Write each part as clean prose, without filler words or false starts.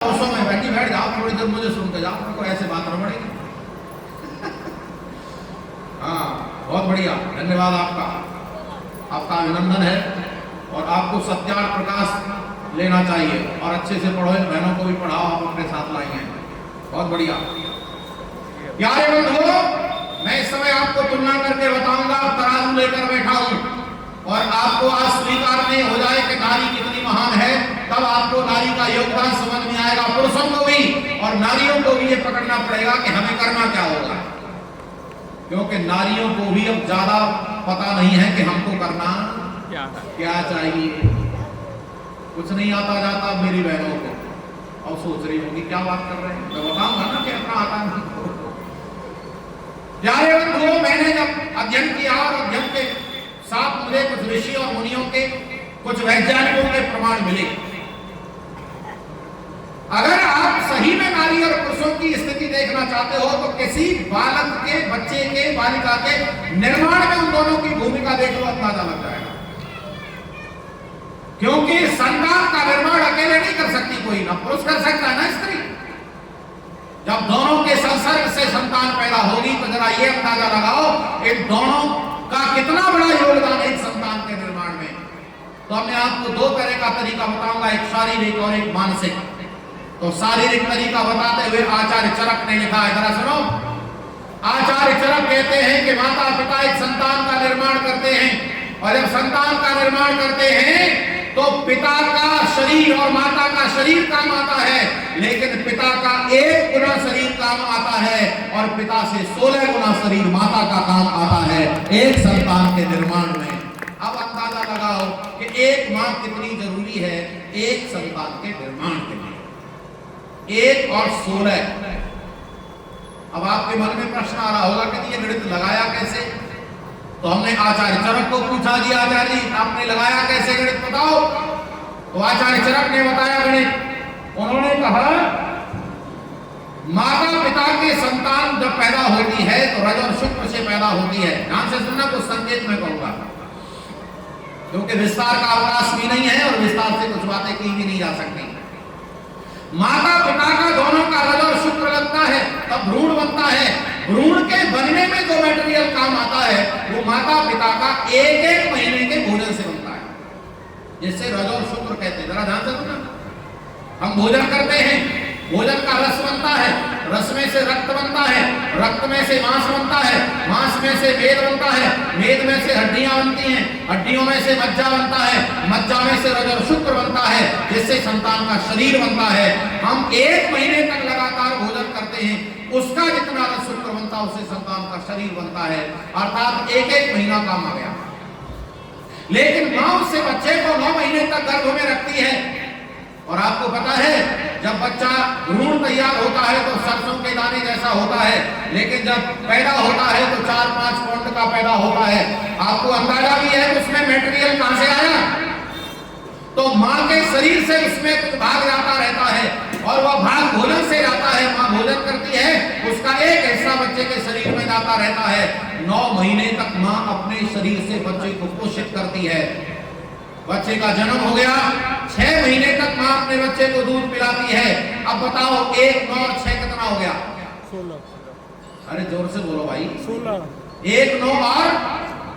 पुरुषों में बैठी बैठ जाओ, थोड़ी देर मुझे सुनते जाओ, मेरे को ऐसे बात न पड़ेगी। हाँ, बहुत बढ़िया, धन्यवाद आपका, आपका अभिनंदन है। और आपको सत्यार्थ प्रकाश लेना चाहिए और अच्छे से पढ़ो, बहनों को भी पढ़ाओ, आप अपने साथ लाएंगे, बहुत बढ़िया। प्यारे बंधुओं, मैं इस समय आपको तुलना करके बताऊंगा, तराजू लेकर बैठा हूं और आपको आज स्वीकार नहीं हो जाए कि नारी कितनी महान है, तब आपको नारी का योगदान समझ में आएगा। पुरुषों को भी और नारियों को भी ये पकड़ना पड़ेगा कि हमें करना क्या होगा, क्योंकि नारियों को भी अब ज्यादा पता नहीं है कि हमको करना क्या चाहिए। कुछ नहीं आता जाता मेरी बहनों को, और सोच रही होगी क्या बात कर रहे हैं, मैं बताऊंगा ना कि अपना आता नहीं। प्यारे बंधुओं, मैंने जब अध्ययन किया और अध्ययन के साथ मुझे कुछ ऋषि और मुनियों के, कुछ वैज्ञानिकों के प्रमाण मिले। अगर आप सही में नारी और पुरुषों की स्थिति देखना चाहते हो तो किसी बालक के, बच्चे के, बालिका के निर्माण में उन दोनों की भूमिका देख लो, अंदाजा लग जाएगा। क्योंकि संतान का निर्माण अकेले नहीं कर सकती कोई, ना पुरुष कर सकता है ना स्त्री। जब दोनों के संसर्ग से संतान पैदा होगी तो जरा ये अंदाजा लगाओ इन दोनों का कितना बड़ा योगदान है संतान के निर्माण में। तो मैं आपको दो तरह का तरीका बताऊंगा, एक शारीरिक और एक मानसिक। तो शारीरिक तरीका बताते हुए आचार्य चरक ने लिखा है, जरा सुनो। आचार्य चरक कहते हैं कि माता पिता एक संतान का निर्माण करते हैं, और जब संतान का निर्माण करते हैं तो पिता का शरीर और माता का शरीर काम आता है, लेकिन पिता का 1 गुना शरीर काम आता है और पिता से 16 गुना शरीर माता का काम आता है एक संतान के निर्माण में। अब अंदाजा लगाओ कि एक मां कितनी जरूरी है एक संतान के निर्माण के लिए, 1 और 16। अब आपके मन में प्रश्न आ रहा होगा कि ये गणित लगाया कैसे? तो हमने आचार्य चरक को पूछा, जी आचार्य जी आपने लगाया कैसे गणित बताओ? तो आचार्य चरक ने बताया गणित। उन्होंने कहा माता पिता के संतान जब पैदा होती है तो रज और शुक्र से पैदा होती है। ध्यान से सुनना, कुछ संकेत में कहूंगा क्योंकि विस्तार का अवकाश भी नहीं है और विस्तार से कुछ बातें की भी नहीं जा सकती। माता पिता का दोनों का रज और शुक्र लगता है तब भ्रूण बनता है। भ्रूण के बनने में जो मटेरियल काम आता है वो माता पिता का 1-1 महीने के भोजन से बनता है, जिससे रज और शुक्र कहते हैं। जरा ध्यान से सुनना, हम भोजन करते हैं, भोजन का रस बनता है, रस में से रक्त बनता है, रक्त में से मांस बनता है, मांस में से मेद बनता है, मेद में से हड्डियां बनती हैं, हड्डियों में से मज्जा बनता है, मज्जा में से रज और शुक्र बनता है, जिससे संतान का शरीर बनता है। हम 1 महीने तक लगातार भोजन करते हैं, उसका जितना रज शुक्र बनता है उससे संतान का शरीर बनता है, अर्थात 1-1 महीना काम आ गया। लेकिन मां उससे बच्चे को 9 महीने तक गर्भ में रखती है। और आपको पता है जब बच्चा भ्रूण तैयार होता है तो सरसों के दाने जैसा होता है, लेकिन जब पैदा होता है तो 4-5 पाउंड का पैदा होता है। आपको अंदाजा भी है कि उसमें मटेरियल कहां से आया? तो मां के शरीर से उसमें कुछ भाग जाता रहता है और वह भाग भोजन से जाता है। मां भोजन करती है, उसका एक हिस्सा बच्चे के शरीर में जाता रहता है। 9 महीने तक मां अपने शरीर से बच्चे को पोषित करती है। बच्चे का जन्म हो गया, 6 महीने तक मां अपने बच्चे को दूध पिलाती है। अब बताओ 1, 9 और 6 कितना हो गया? 16। अरे जोर से बोलो भाई। 16। 1, 9 और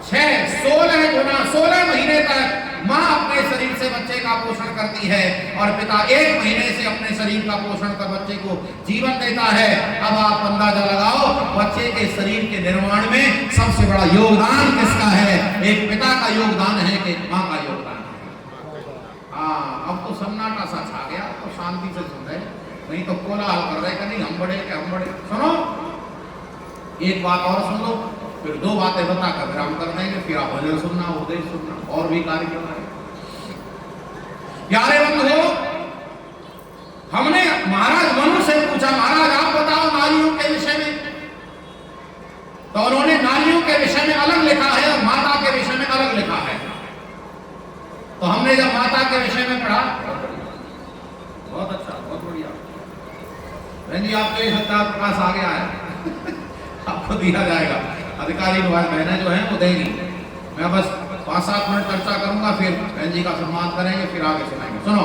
6, 16 गुना। 16 महीने तक मां अपने शरीर से बच्चे का पोषण करती है और पिता 1 महीने से अपने शरीर का पोषण कर बच्चे को जीवन देता है। अब आप अंदाजा लगाओ बच्चे के शरीर के निर्माण में सबसे बड़ा योगदान किसका है? एक पिता का योगदान है कि मां का योगदान है। हाँ, अब तो सन्नाटा सा छा गया, तो शांति से सुन रहे, नहीं तो कोलाहल कर रहे कि नहीं हम बड़े के हम बड़े। सुनो, एक बात और सुन लो, फिर 2 बातें बताकर विराम कर देंगे, फिर आप भजन सुनना, उपदेश सुनना और भी कार्यक्रम है। प्यारे बंधुओं, हमने महाराज मनु से पूछा, महाराज आप बताओ नारियों के विषय में। तो उन्होंने नारियों के विषय में अलग लिखा है और माता के विषय में अलग लिखा है। तो हमने जब माता के विषय में पढ़ा, बहुत अच्छा, बहुत बढ़िया। बहन जी आपके सत्यार्थ प्रकाश आ गया है आपको दिया जाएगा। अधिकारी बहनें जो हैं वो देंगी। मैं बस 5-7 मिनट चर्चा करूंगा, फिर बहन जी का सम्मान करेंगे, फिर आगे सुनाएंगे। सुनो,